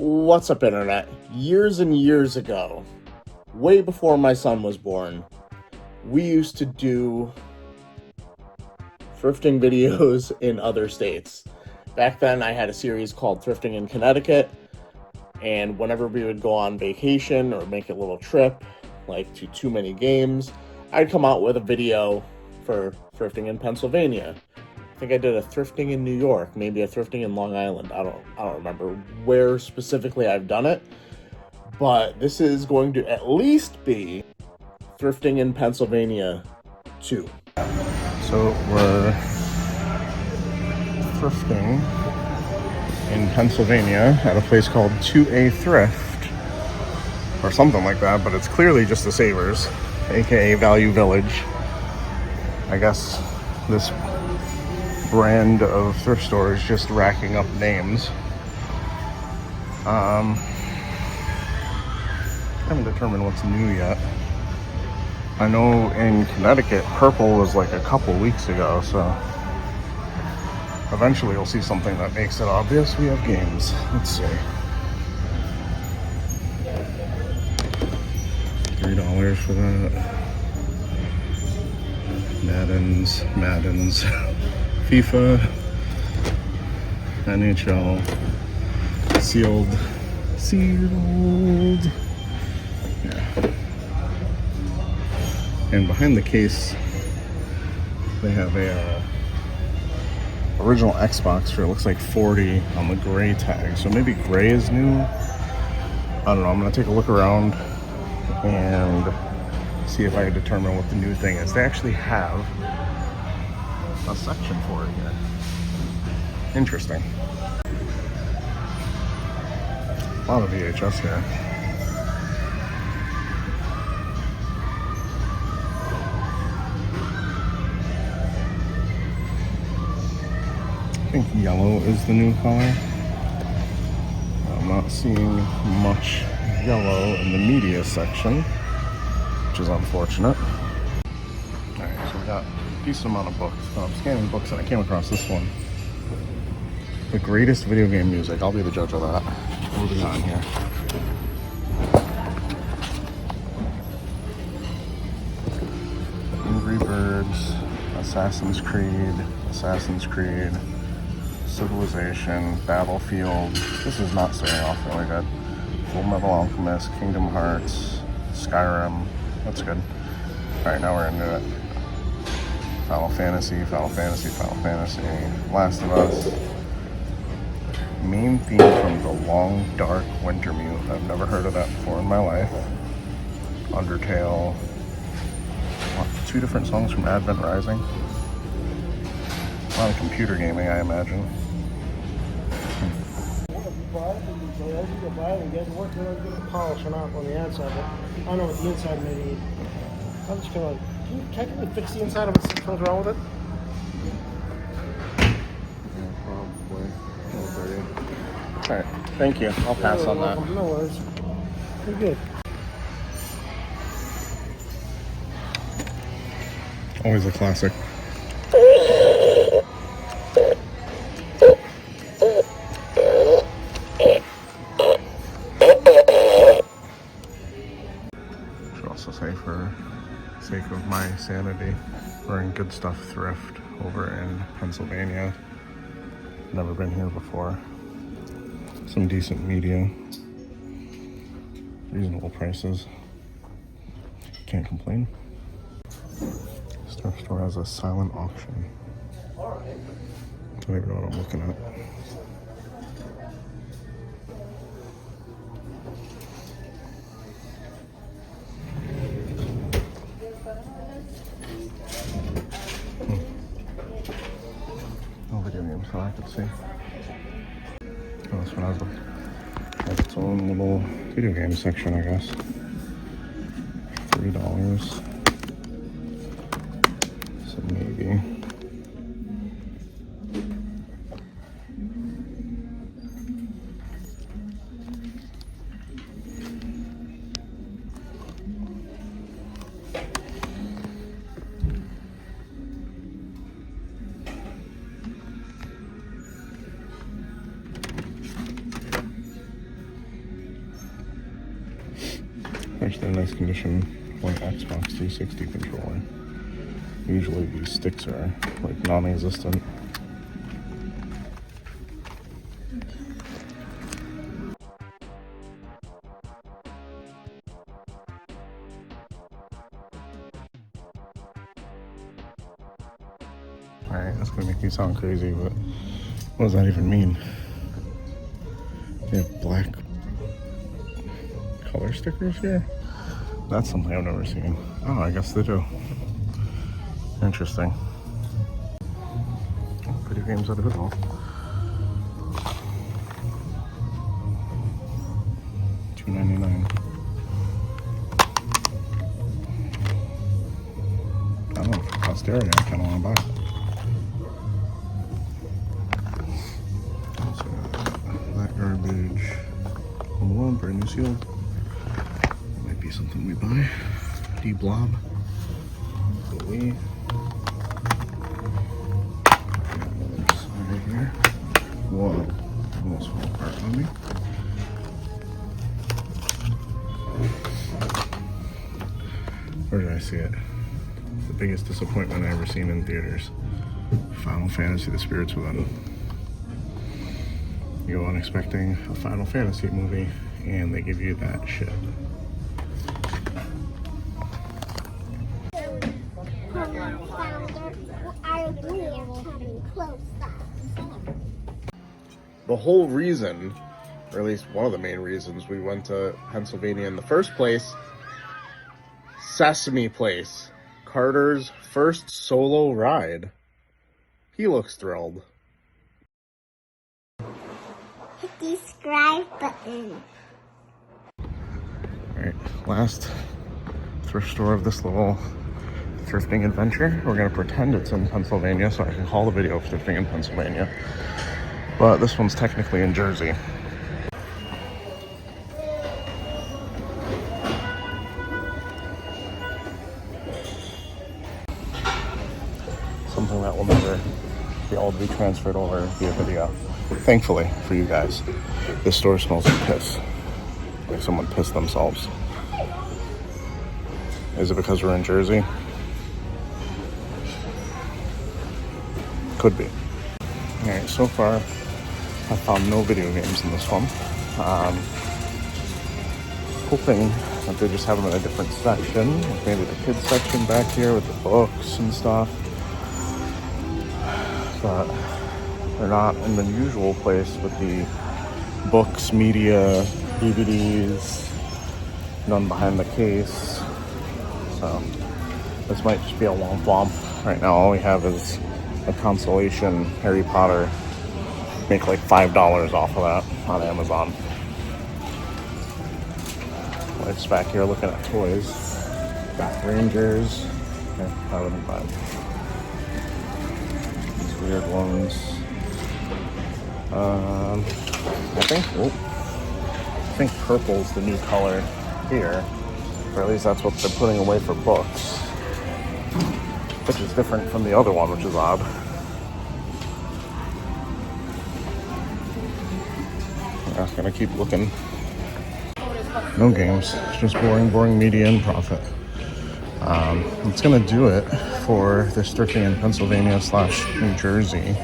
What's up, internet? Years and years ago, way before my son was born, we used to do thrifting videos in other states. Back then, I had a series called Thrifting in Connecticut, and whenever we would go on vacation or make a little trip, like to Too Many Games, I'd come out with a video for thrifting in Pennsylvania. I think I did a thrifting in New York, maybe a thrifting in Long Island. I don't remember where specifically I've done it, but this is going to at least be thrifting in Pennsylvania 2. So we're thrifting in Pennsylvania at a place called 2A Thrift or something like that, but it's clearly just the Savers, aka Value Village. I guess this brand of thrift store is just racking up names. I haven't determined what's new yet. I know in Connecticut, purple was like a couple weeks ago, so eventually you'll see something that makes it obvious we have games. Let's see. $3 for that. Madden's, FIFA, NHL, sealed. Yeah. And behind the case, they have a original Xbox for, it looks like 40 on the gray tag. So maybe gray is new. I don't know. I'm gonna take a look around and see if I can determine what the new thing is. They actually have a section for it here. Interesting. A lot of VHS here. I think yellow is the new color. I'm not seeing much yellow in the media section, which is unfortunate. Alright, so we got a decent amount of books. I'm scanning books and I came across this one. The greatest video game music. I'll be the judge of that. What do we got in here? Angry Birds, Assassin's Creed, Civilization, Battlefield. This is not starting off really good. Full Metal Alchemist, Kingdom Hearts, Skyrim. That's good. Alright, now we're into it. Final Fantasy, Last of Us. Main theme from The Long Dark Wintermute. I've never heard of that before in my life. Undertale. What, 2 different songs from Advent Rising. A lot of computer gaming, I imagine. You buy it and get it working on the polish or not on the outside, but I don't know what the inside may need. I'm just gonna, can you fix the inside of it, see what's wrong with it? Yeah, probably. Alright, thank you. I'll pass on that. No worries. You're good. Always a classic. Should also say, for sake of my sanity, we're in Good Stuff Thrift over in Pennsylvania. Never been here before. Some decent media. Reasonable prices. Can't complain. This thrift store has a silent auction. I don't even know what I'm looking at. No video games that I could see. Oh, this one has its own little video game section, I guess. $3. So maybe. Actually, in nice condition, one Xbox 360 controller. Usually these sticks are like non-existent. Alright, that's gonna make me sound crazy, but what does that even mean? They have black color stickers here? That's something I've never seen. Oh, I guess they do. Interesting. Video games out of it all. $2.99. I don't know, for posterity, I kind of want to buy it. So, that garbage. Home Alone, brand new seal. Might be something we buy. D-Blob. Louis. Right here. Whoa. Almost fell apart on me. Where did I see it? The biggest disappointment I ever seen in theaters. Final Fantasy: The Spirits Within. You go on expecting a Final Fantasy movie, and they give you that shit. The whole reason, or at least one of the main reasons we went to Pennsylvania in the first place, Sesame Place, Carter's first solo ride. He looks thrilled. Hit the subscribe button. Alright, last thrift store of this little thrifting adventure. We're going to pretend it's in Pennsylvania so I can call the video Thrifting in Pennsylvania. But this one's technically in Jersey. Something that will never be able to be transferred over via video. Thankfully for you guys, this store smells like piss. Like someone pissed themselves. Is it because we're in Jersey? Could be. Alright, so far I found no video games in this one. Hoping that they just have them in a different section. Like maybe the kids section back here with the books and stuff. But they're not in the usual place with the books, media, DVDs, none behind the case. So this might just be a womp womp. Right now all we have is a consolation Harry Potter. Make like $5 off of that on Amazon. Wife's back here looking at toys. Got Rangers. Okay, I wouldn't buy them. These weird ones. I think purple's the new color here. Or at least that's what they're putting away for books. Which is different from the other one, which is odd. I'm just gonna keep looking. No games, just boring media and profit. It's gonna do it for this thrifting in Pennsylvania / New Jersey.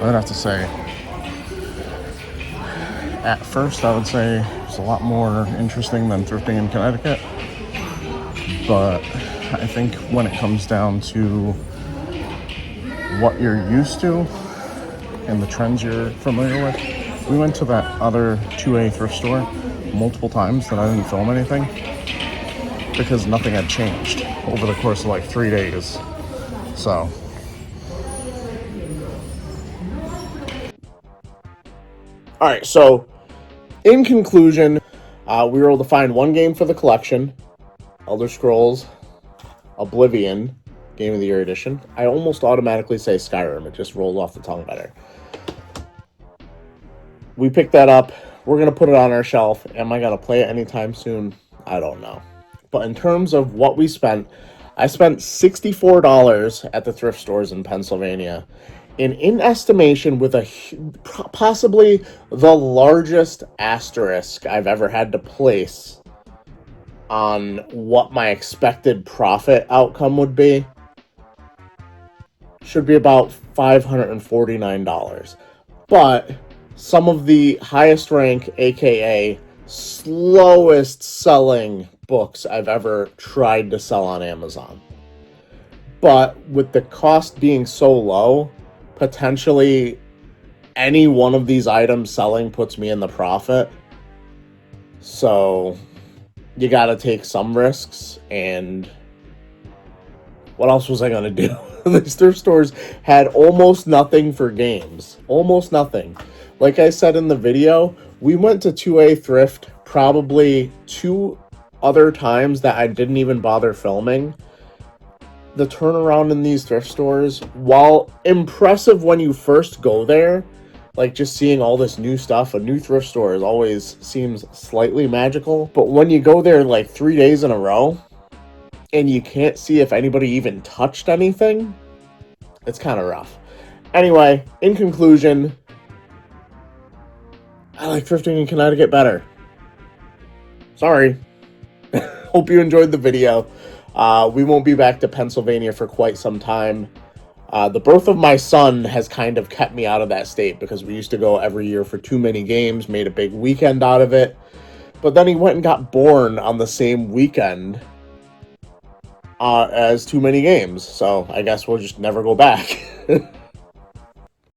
I'd have to say, at first I would say it's a lot more interesting than thrifting in Connecticut. But I think when it comes down to what you're used to and the trends you're familiar with, we went to that other 2A thrift store multiple times that I didn't film anything because nothing had changed over the course of like 3 days. So all right, so in conclusion, we were able to find one game for the collection, Elder Scrolls Oblivion, Game of the Year edition. I almost automatically say Skyrim. It just rolls off the tongue better. We picked that up. We're going to put it on our shelf. Am I going to play it anytime soon? I don't know. But in terms of what we spent, I spent $64 at the thrift stores in Pennsylvania. And in estimation, with possibly the largest asterisk I've ever had to place on what my expected profit outcome would be, should be about $549. But some of the highest rank, aka slowest selling books I've ever tried to sell on Amazon. But with the cost being so low, potentially any one of these items selling puts me in the profit. So you gotta take some risks. And what else was I gonna do? These thrift stores had almost nothing for games. Almost nothing. Like I said in the video, we went to 2A Thrift probably 2 other times that I didn't even bother filming. The turnaround in these thrift stores, while impressive when you first go there, like just seeing all this new stuff, a new thrift store always seems slightly magical. But when you go there like 3 days in a row, and you can't see if anybody even touched anything, it's kind of rough. Anyway, in conclusion, I like thrifting in Connecticut better. Sorry. Hope you enjoyed the video. We won't be back to Pennsylvania for quite some time. The birth of my son has kind of kept me out of that state because we used to go every year for too many games, made a big weekend out of it. But then he went and got born on the same weekend as too many games. So I guess we'll just never go back.